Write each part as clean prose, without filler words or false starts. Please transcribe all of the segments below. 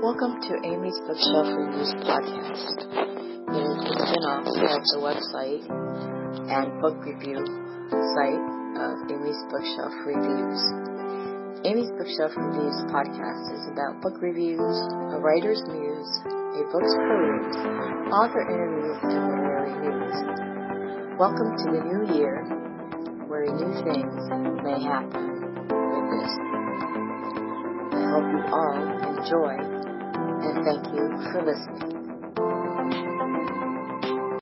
Welcome to Amy's Bookshelf Reviews podcast. It is a spin-off of the website and book review site of Amy's Bookshelf Reviews. Amy's Bookshelf Reviews podcast is about book reviews, a writer's muse, a book's peruse, author interviews, and literary news. Welcome to the new year, where new things may happen with this. I hope you all enjoy, and thank you for listening.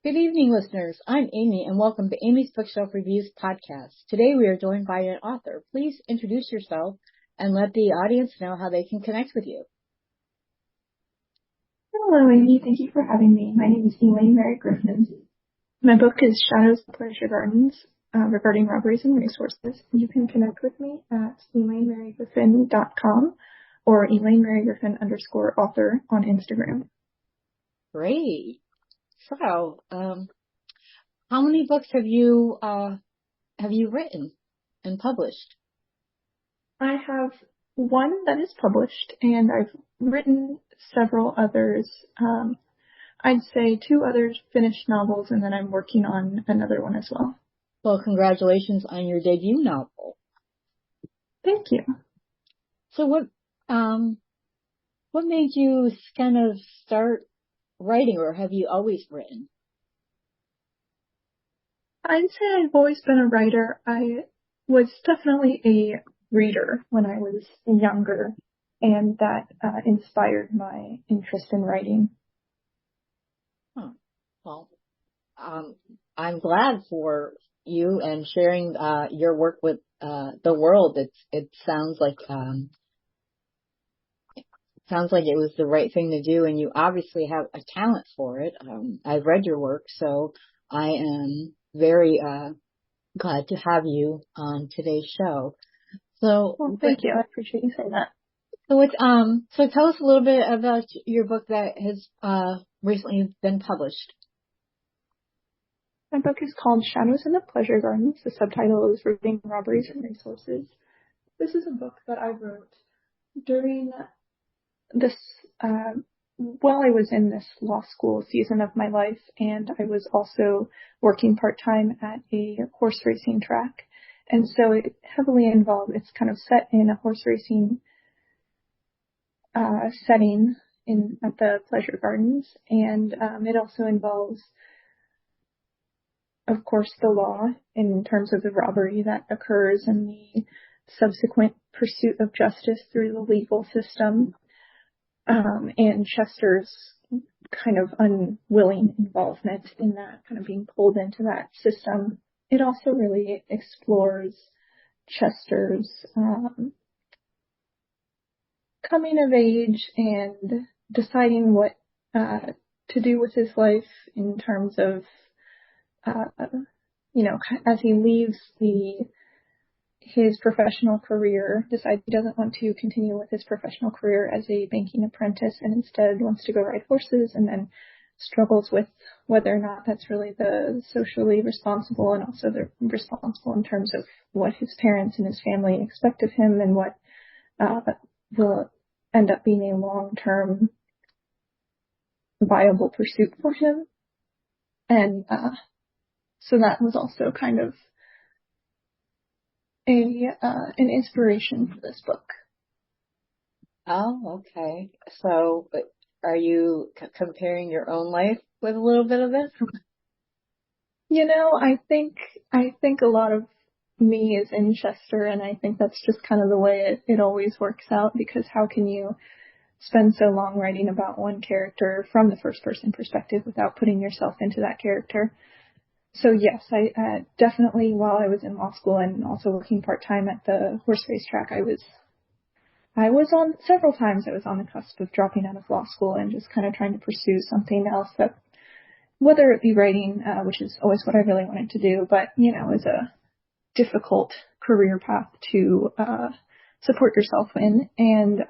Good evening, listeners. I'm Amy, and welcome to Amy's Bookshelf Reviews podcast. Today we are joined by an author. Please introduce yourself and let the audience know how they can connect with you. Hello, Amy. Thank you for having me. My name is Elaine Griffin. My book is Shadows of Pleasure Gardens, regarding robberies and resources. You can connect with me at ElaineMaryGriffin.com or ElaineMaryGriffin_author on Instagram. Great. So, how many books have you written and published? I have one that is published, and I've written several others. I'd say 2 others finished novels, and then I'm working on another one as well. Well, congratulations on your debut novel. Thank you. So what made you kind of start writing, or have you always written? I'd say I've always been a writer. I was definitely a reader when I was younger, and that inspired my interest in writing. Huh. Well, I'm glad for you and sharing your work with the world. It sounds like it was the right thing to do, and you obviously have a talent for it. I've read your work, so I am very glad to have you on today's show. So, well, thank you. I appreciate you saying that. So tell us a little bit about your book that has recently been published. My book is called Shadows of Pleasure Gardens. The subtitle is Robbing Robberies and Resources. This is a book that I wrote during this, while I was in this law school season of my life, and I was also working part-time at a horse racing track. And so it heavily involved, it's kind of set in a horse racing setting at the Pleasure Gardens, and it also involves, of course, the law in terms of the robbery that occurs and the subsequent pursuit of justice through the legal system, and Chester's kind of unwilling involvement in that, kind of being pulled into that system. It also really explores Chester's coming of age and deciding what to do with his life in terms of, as he leaves his professional career, decides he doesn't want to continue with his professional career as a banking apprentice and instead wants to go ride horses, and then struggles with whether or not that's really the socially responsible and also the responsible in terms of what his parents and his family expect of him, and what will end up being a long-term viable pursuit for him. And so that was also kind of an inspiration for this book. Oh, okay. So are you comparing your own life with a little bit of this? I think a lot of me is in Chester, and I think that's just kind of the way it always works out, because how can you spend so long writing about one character from the first person perspective without putting yourself into that character? So yes, I definitely, while I was in law school and also working part-time at the horse race track, I was on several times. I was on the cusp of dropping out of law school and just kind of trying to pursue something else, that, whether it be writing, which is always what I really wanted to do, but, is a difficult career path to support yourself in, and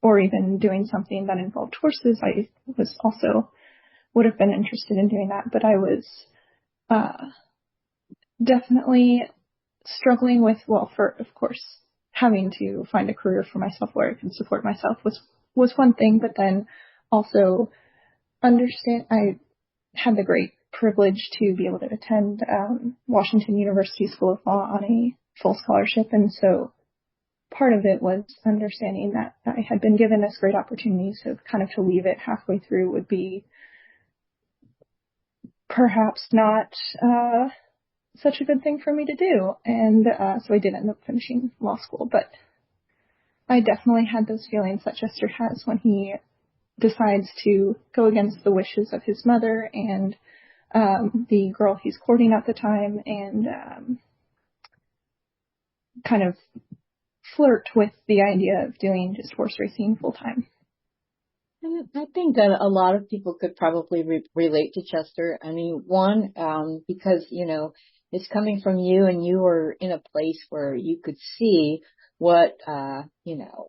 or even doing something that involved horses. I was also would have been interested in doing that, but I was definitely struggling with, of course, having to find a career for myself where I can support myself was was one thing, but then also I had the great privilege to be able to attend Washington University School of Law on a full scholarship, and so part of it was understanding that I had been given this great opportunity, so kind of to leave it halfway through would be perhaps not such a good thing for me to do, and so I did end up finishing law school, but I definitely had those feelings that Chester has when he decides to go against the wishes of his mother and the girl he's courting at the time, and kind of flirt with the idea of doing just horse racing full time. And I think that a lot of people could probably relate to Chester. I mean, one, because, it's coming from you, and you were in a place where you could see what,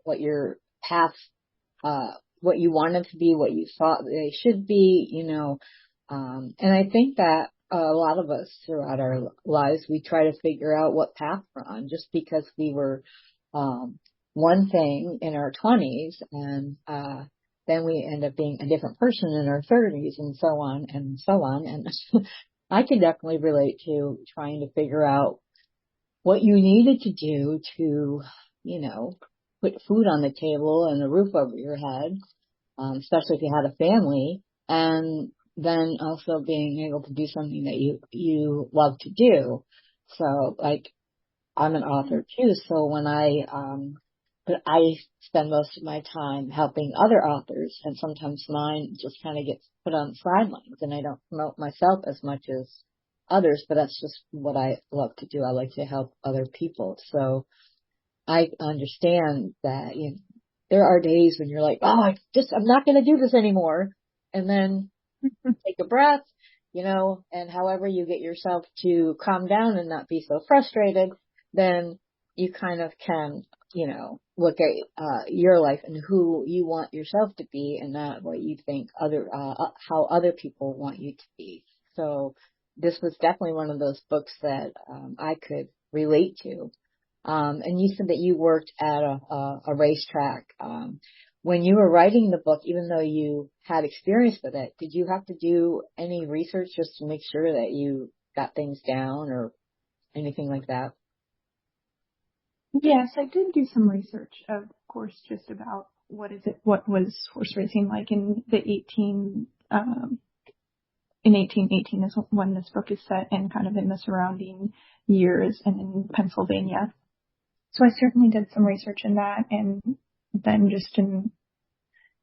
what your path, what you wanted to be, what you thought they should be, and I think that a lot of us throughout our lives, we try to figure out what path we're on, just because we were, one thing in our 20s, and, then we end up being a different person in our 30s, and so on and so on. And I can definitely relate to trying to figure out what you needed to do to, put food on the table and a roof over your head, especially if you had a family, and then also being able to do something that you love to do. So, like, I'm an author too, so when but I spend most of my time helping other authors, and sometimes mine just kind of gets put on the sidelines, and I don't promote myself as much as others, but that's just what I love to do. I like to help other people. So I understand that, there are days when you're like, oh, I'm not going to do this anymore. And then take a breath, and however you get yourself to calm down and not be so frustrated, then you kind of can, look at your life and who you want yourself to be, and not what you think how other people want you to be. So this was definitely one of those books that I could relate to. And you said that you worked at a racetrack. When you were writing the book, even though you had experience with it, did you have to do any research just to make sure that you got things down or anything like that? Yes, I did do some research, of course, just about what was horse racing like in 1818 is when this book is set, and kind of in the surrounding years, and in Pennsylvania. So I certainly did some research in that, and then just in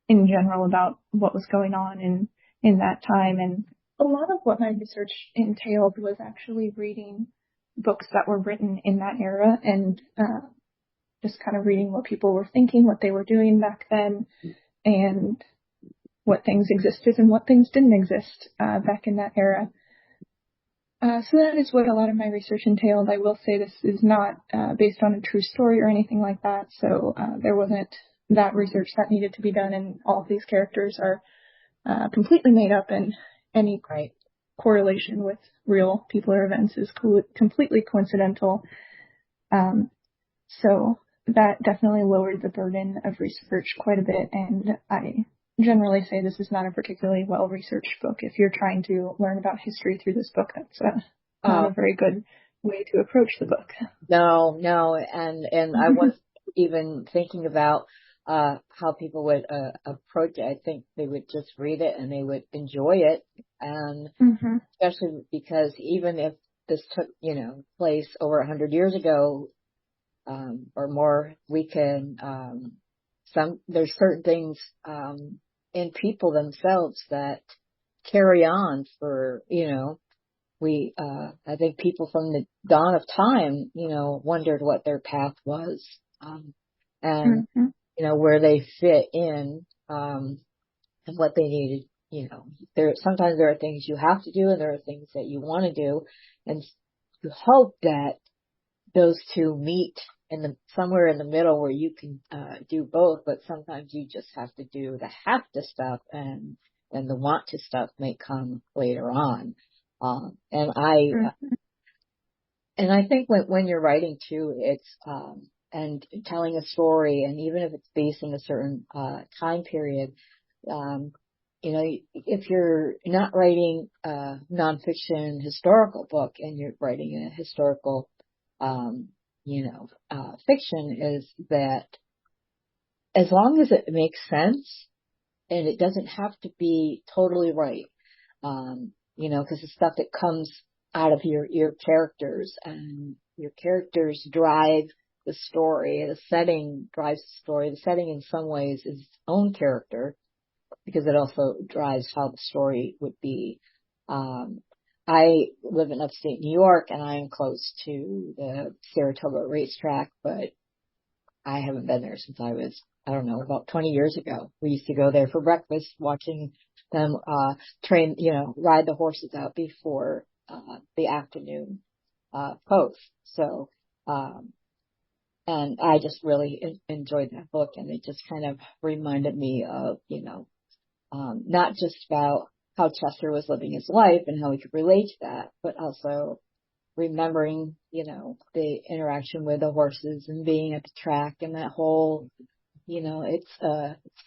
general about what was going on in that time. And a lot of what my research entailed was actually reading books that were written in that era, and just kind of reading what people were thinking, what they were doing back then, and what things existed and what things didn't exist back in that era. So that is what a lot of my research entailed. I will say this is not based on a true story or anything like that, so there wasn't that research that needed to be done, and all of these characters are completely made up, and any correlation with real people or events is completely coincidental. So that definitely lowered the burden of research quite a bit, and I generally say this is not a particularly well-researched book. If you're trying to learn about history through this book, that's not a very good way to approach the book. No, and I was even thinking about how people would approach it. I think they would just read it and they would enjoy it, and especially because even if this took place over 100 years ago or more, we can there's certain things in people themselves that carry on for I think people from the dawn of time wondered what their path was, and where they fit in, and what they needed. Sometimes there are things you have to do, and there are things that you want to do, and you hope that those two meet somewhere in the middle where you can do both. But sometimes you just have to do the have to stuff, and then the want to stuff may come later on. And I think when you're writing too, it's and telling a story, and even if it's based in a certain time period, you know, if you're not writing a nonfiction historical book and you're writing a historical, fiction, is that as long as it makes sense and it doesn't have to be totally right, because the stuff that comes out of your characters, and your characters drive the story, the setting drives the story. The setting in some ways is its own character because it also drives how the story would be. I live in upstate New York and I am close to the Saratoga racetrack, but I haven't been there since I was, I don't know, about 20 years ago. We used to go there for breakfast, watching them train, ride the horses out before the afternoon post. So, and I just really enjoyed that book, and it just kind of reminded me of, not just about how Chester was living his life and how he could relate to that, but also remembering, the interaction with the horses and being at the track and that whole, it's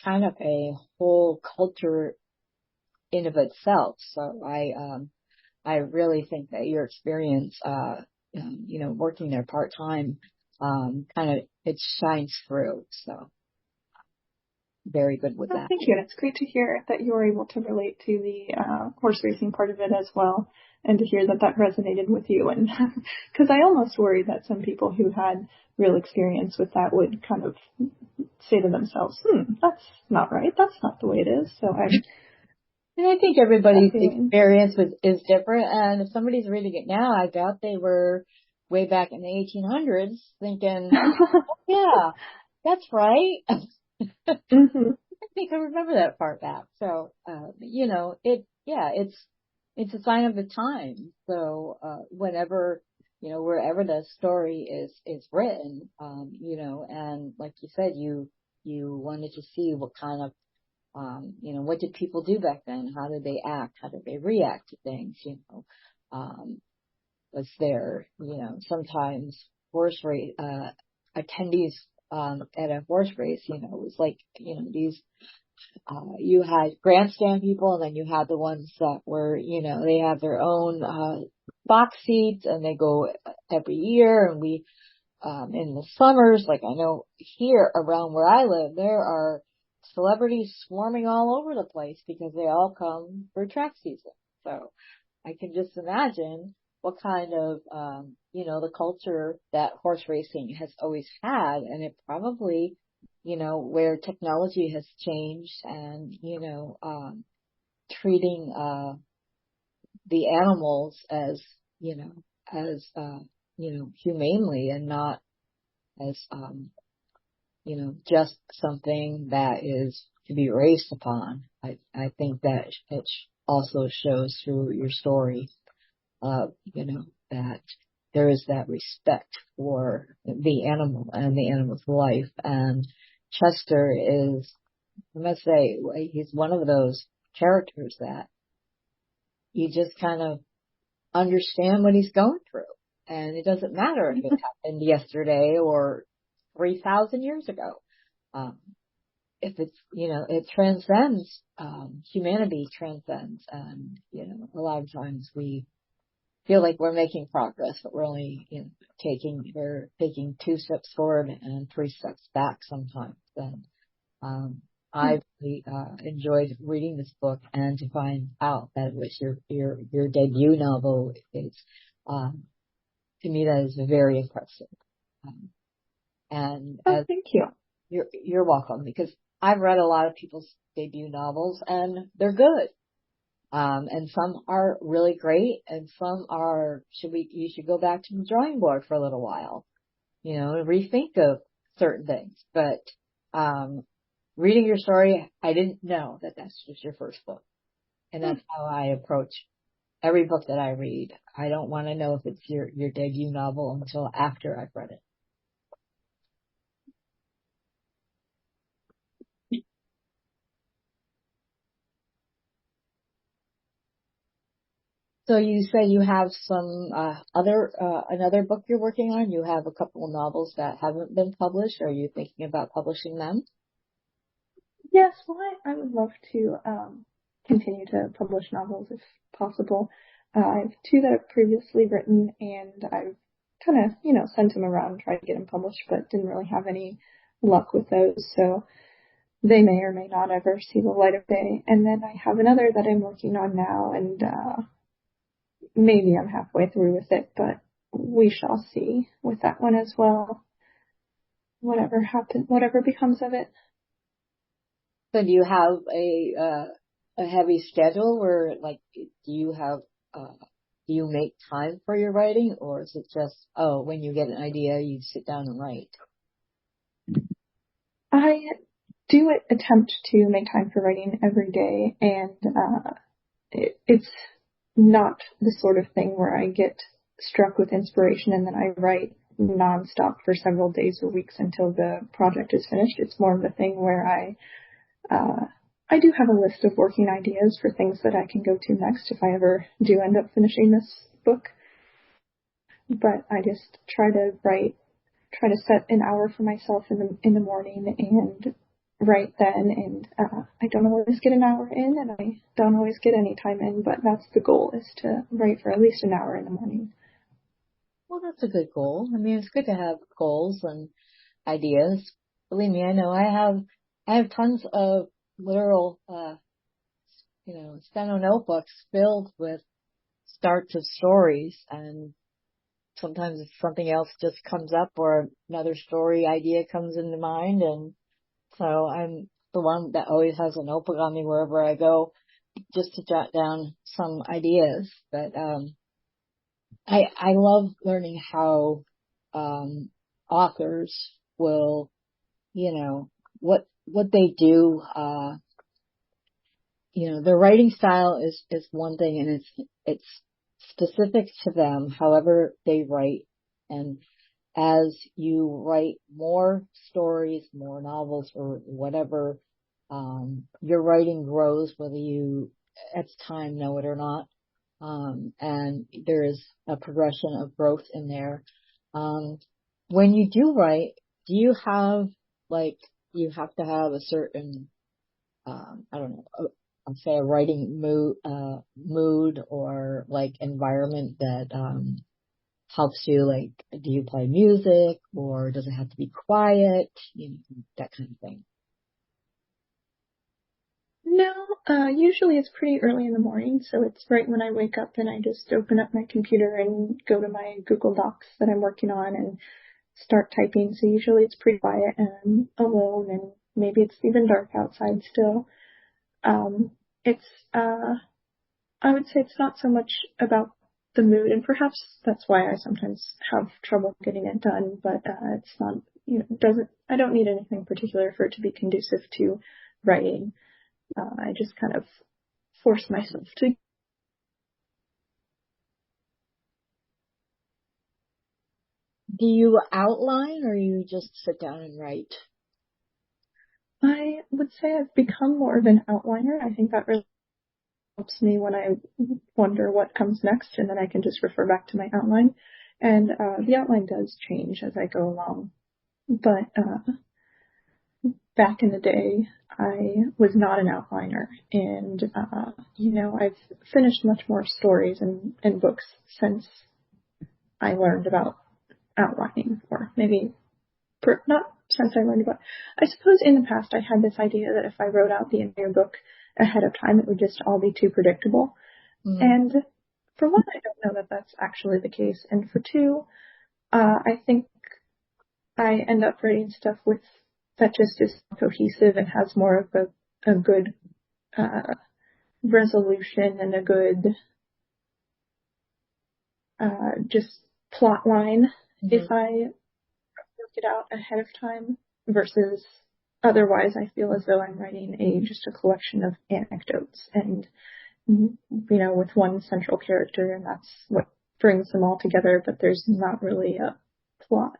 kind of a whole culture in of itself. So I really think that your experience, working there part time, it shines through. So very good with that. Thank you. It's great to hear that you were able to relate to the horse racing part of it as well, and to hear that resonated with you. And because I almost worried that some people who had real experience with that would kind of say to themselves, that's not right. That's not the way it is. So and I think everybody's experience is different. And if somebody's reading it now, I doubt they were way back in the 1800s thinking, yeah, that's right. Mm-hmm. I think I remember that part back. So, it's a sign of the time. So, whenever, wherever the story is written, and like you said, you wanted to see what kind of, what did people do back then? How did they act? How did they react to things? Was there, sometimes horse race, attendees, at a horse race, it was like, these, you had grandstand people, and then you had the ones that were, they have their own, box seats, and they go every year. And we, in the summers, like I know here around where I live, there are celebrities swarming all over the place because they all come for track season. So I can just imagine what kind of, the culture that horse racing has always had. And it probably, where technology has changed and, treating, the animals as, humanely, and not as, just something that is to be raced upon. I think that it also shows through your story, that there is that respect for the animal and the animal's life. And Chester is, I must say, he's one of those characters that you just kind of understand what he's going through. And it doesn't matter if it happened yesterday or 3,000 years ago. If it's, it transcends, humanity transcends. And, a lot of times we feel like we're making progress, but we're only, we're taking 2 steps forward and 3 steps back sometimes. And, I really, enjoyed reading this book, and to find out that it was your debut novel is, to me, that is very impressive. Thank you. You're welcome, because I've read a lot of people's debut novels and they're good. And some are really great, and some are, you should go back to the drawing board for a little while, and rethink of certain things. But, reading your story, I didn't know that that's just your first book. And that's how I approach every book that I read. I don't want to know if it's your debut novel until after I've read it. So you say you have some another book you're working on. You have a couple of novels that haven't been published. Are you thinking about publishing them? Yes, well, I would love to continue to publish novels if possible. I have two that I've previously written, and I've kind of, sent them around, tried to get them published, but didn't really have any luck with those. So they may or may not ever see the light of day. And then I have another that I'm working on now, and maybe I'm halfway through with it, but we shall see with that one as well. Whatever happens, whatever becomes of it. So do you have a heavy schedule where like do you make time for your writing, or is it just when you get an idea you sit down and write? I do attempt to make time for writing every day, and it's not the sort of thing where I get struck with inspiration and then I write nonstop for several days or weeks until the project is finished. It's more of a thing where I do have a list of working ideas for things that I can go to next if I ever do end up finishing this book. But I just try to set an hour for myself in the morning and write then. And I don't always get an hour in, and I don't always get any time in, but that's the goal, is to write for at least an hour in the morning. Well, that's a good goal. I mean, it's good to have goals and ideas. Believe me, I know I have tons of literal, steno notebooks filled with starts of stories, and sometimes if something else just comes up or another story idea comes into mind, and so I'm the one that always has a notebook on me wherever I go just to jot down some ideas. But I love learning how authors will, what they do. Their writing style is one thing, and it's specific to them. However they write, and as you write more stories, more novels, or whatever, your writing grows, whether you at the time know it or not. And there is a progression of growth in there. When you do write, do you have you have to have a certain, I don't know, I'll say a writing mood or like environment that, helps you, do you play music or does it have to be quiet? That kind of thing. No, usually it's pretty early in the morning, so it's right when I wake up and I just open up my computer and go to my Google Docs that I'm working on and start typing. So usually it's pretty quiet and alone, and maybe it's even dark outside still. It's, I would say it's not so much about the mood, and perhaps that's why I sometimes have trouble getting it done, but it's not, I don't need anything particular for it to be conducive to writing. I just kind of force myself to. Do you outline or you just sit down and write? I would say I've become more of an outliner. I think that really helps me when I wonder what comes next, and then I can just refer back to my outline. And the outline does change as I go along. But back in the day, I was not an outliner, and I've finished much more stories and books since I learned about outlining, or maybe not since I learned about. I suppose in the past I had this idea that if I wrote out the entire book ahead of time, it would just all be too predictable. Mm-hmm. And for one, I don't know that that's actually the case, and for two, I think I end up writing stuff that just is cohesive and has more of a good resolution and a good just plot line, mm-hmm. if I work it out ahead of time, versus otherwise I feel as though I'm writing just a collection of anecdotes and, with one central character, and that's what brings them all together, but there's not really a plot.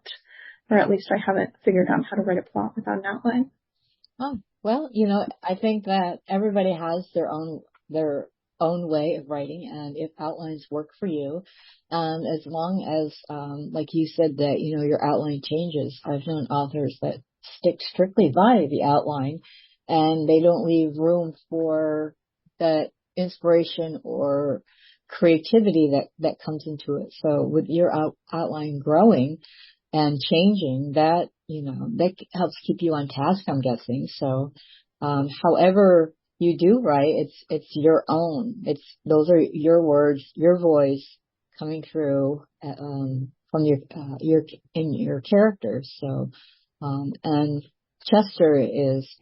Or at least I haven't figured out how to write a plot without an outline. Oh, well, I think that everybody has their own own way of writing, and if outlines work for you, and as long as, like you said, that, your outline changes. I've known authors that stick strictly by the outline, and they don't leave room for that inspiration or creativity that comes into it. So with your outline growing and changing, that, that helps keep you on task, I'm guessing. So, however you do write, it's your own. Those are your words, your voice coming through, from in your characters. So, and Chester is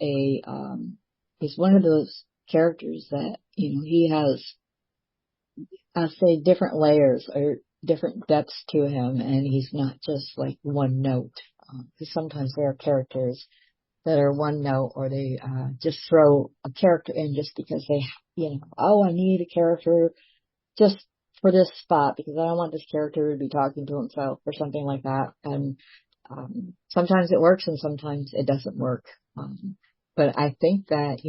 one of those characters that, he has, I'll say, different layers or different depths to him, and he's not just like one note. Because sometimes there are characters that are one note, or they just throw a character in just because they, I need a character just for this spot because I don't want this character to be talking to himself or something like that. And sometimes it works and sometimes it doesn't work. But I think that,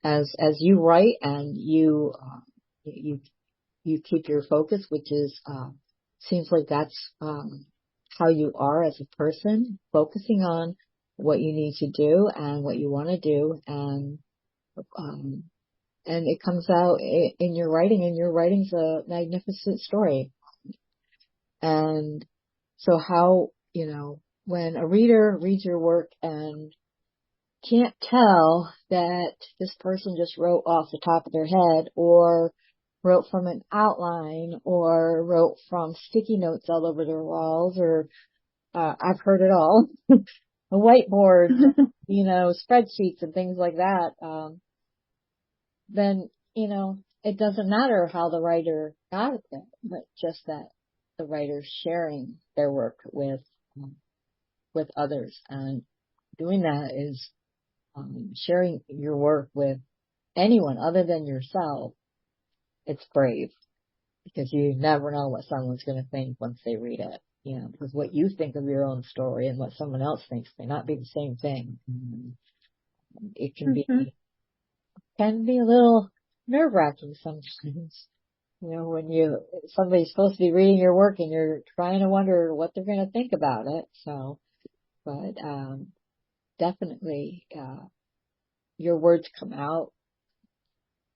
as you write and you keep your focus, which is, seems like that's, how you are as a person, focusing on what you need to do and what you want to do. And it comes out in your writing, and your writing's a magnificent story. And so how, when a reader reads your work and can't tell that this person just wrote off the top of their head, or wrote from an outline, or wrote from sticky notes all over their walls, or I've heard it all, a whiteboard, spreadsheets and things like that, then, it doesn't matter how the writer got it there, but just that the writer's sharing their work with others. And doing that is, sharing your work with anyone other than yourself. It's brave, because you never know what someone's going to think once they read it. Because what you think of your own story and what someone else thinks may not be the same thing. It can be a little nerve-wracking sometimes. When somebody's supposed to be reading your work and you're trying to wonder what they're going to think about it. So, but definitely, your words come out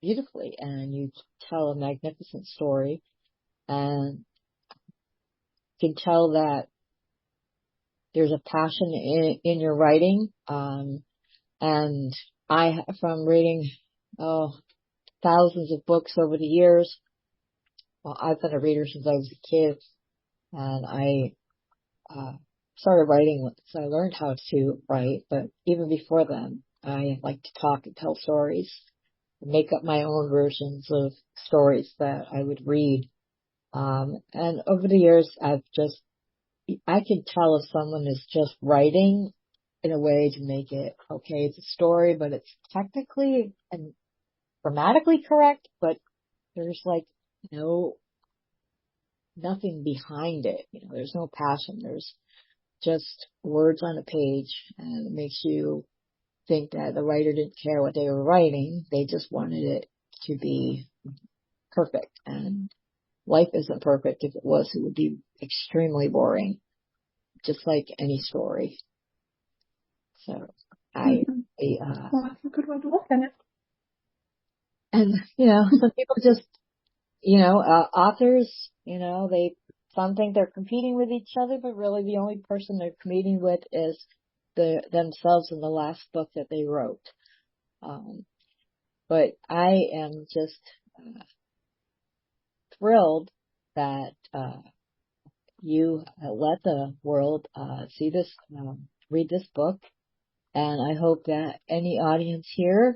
beautifully, and you tell a magnificent story, and you can tell that there's a passion in your writing. And from reading, thousands of books over the years, well, I've been a reader since I was a kid, and I started writing once I learned how to write. But even before then, I like to talk and tell stories, make up my own versions of stories that I would read. And over the years, I can tell if someone is just writing in a way to make it, okay, it's a story, but it's technically and grammatically correct, but there's nothing behind it. There's no passion. There's just words on a page, and it makes you think that the writer didn't care what they were writing. They just wanted it to be perfect. And life isn't perfect. If it was, it would be extremely boring, just like any story. So Well, that's a good way to look at it. And, some people just, authors, some think they're competing with each other, but really the only person they're competing with is themselves in the last book that they wrote. But I am just thrilled that you let the world see this, read this book, and I hope that any audience here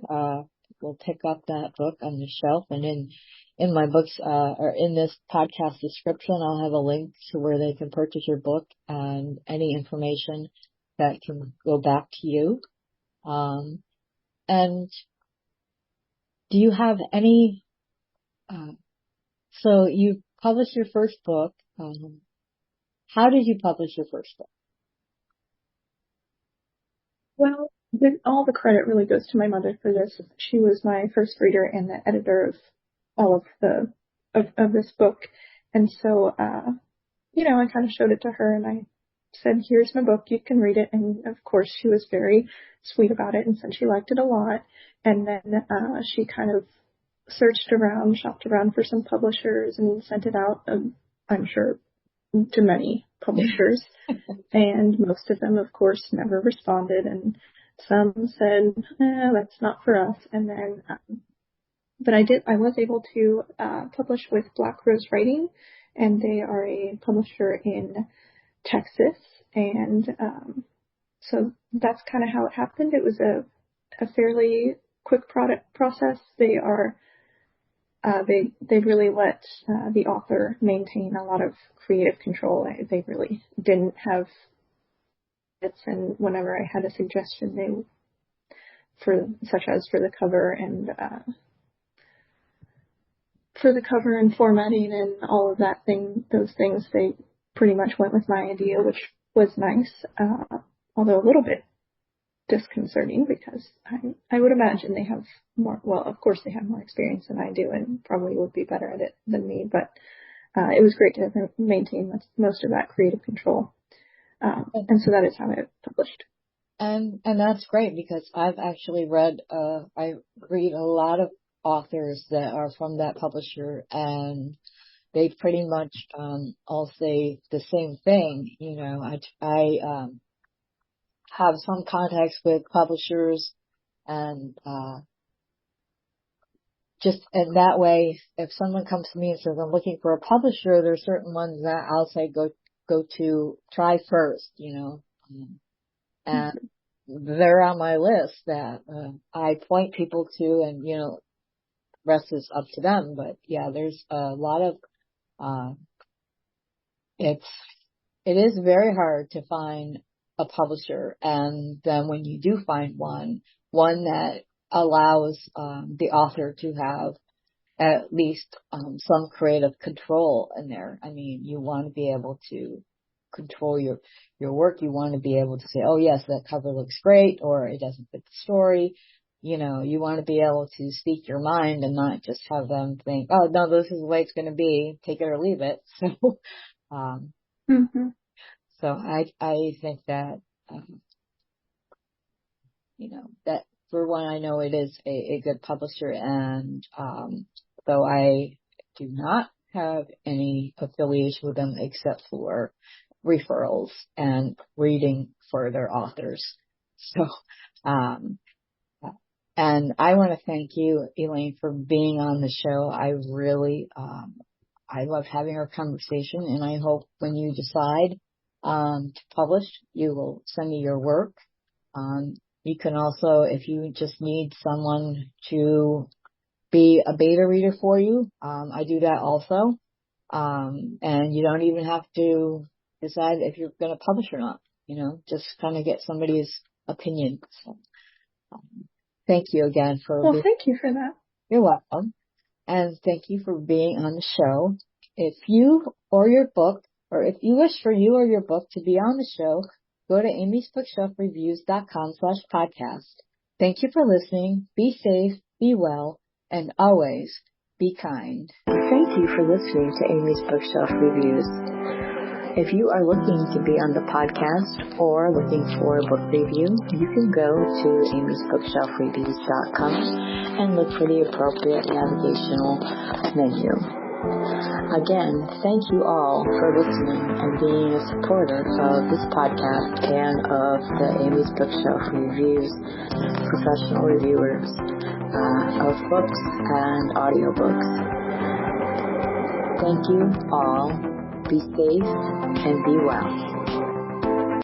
will pick up that book on the shelf. And in my books, or in this podcast description, I'll have a link to where they can purchase your book and any information that can go back to you. And do you have any, so you published your first book. How did you publish your first book? Well, all the credit really goes to my mother for this. She was my first reader and the editor of all of of this book. And so, I kind of showed it to her and I said, here's my book, you can read it. And of course she was very sweet about it and said she liked it a lot. And then, she kind of shopped around for some publishers and sent it out, I'm sure, to many publishers. And most of them, of course, never responded. And some said, that's not for us. And then, but I was able to publish with Black Rose Writing, and they are a publisher in Texas. And so that's kind of how it happened. It was a fairly quick process. They are they really let the author maintain a lot of creative control. They really didn't have it, and whenever I had a suggestion, such as for the cover and formatting and all of those things, they pretty much went with my idea, which was nice, although a little bit disconcerting because I would imagine they have more, well, of course they have more experience than I do and probably would be better at it than me, but it was great to maintain most of that creative control. And so that is how I published. And that's great because I've actually I read a lot of authors that are from that publisher, and they pretty much all say the same thing. I have some contacts with publishers, and just in that way, if someone comes to me and says I'm looking for a publisher, there's certain ones that I'll say go to try first, and they're on my list that I point people to, and rest is up to them. But yeah, there's a lot of it is very hard to find a publisher, and then when you do find one that allows the author to have at least some creative control in there. I mean, you want to be able to control your work. You want to be able to say, oh yes, that cover looks great, or it doesn't fit the story. You want to be able to speak your mind and not just have them think, oh no, this is the way it's going to be, take it or leave it. So, so I think that, that for one, I know it is a good publisher, and though I do not have any affiliation with them except for referrals and reading for their authors. So, and I want to thank you, Elaine, for being on the show. I really, I love having our conversation, and I hope when you decide to publish, you will send me your work. You can also, if you just need someone to be a beta reader for you, I do that also. And you don't even have to decide if you're going to publish or not, just kind of get somebody's opinion. So, thank you again thank you for that. You're welcome. And thank you for being on the show. If you or your book, or if you wish for you or your book to be on the show, go to amysbookshelfreviews.com/podcast. Thank you for listening. Be safe, be well, and always be kind. Thank you for listening to Amy's Bookshelf Reviews. If you are looking to be on the podcast or looking for a book review, you can go to amysbookshelfreviews.com and look for the appropriate navigational menu. Again, thank you all for listening and being a supporter of this podcast and of the Amy's Bookshelf Reviews professional reviewers of books and audiobooks. Thank you all. Be safe and be well.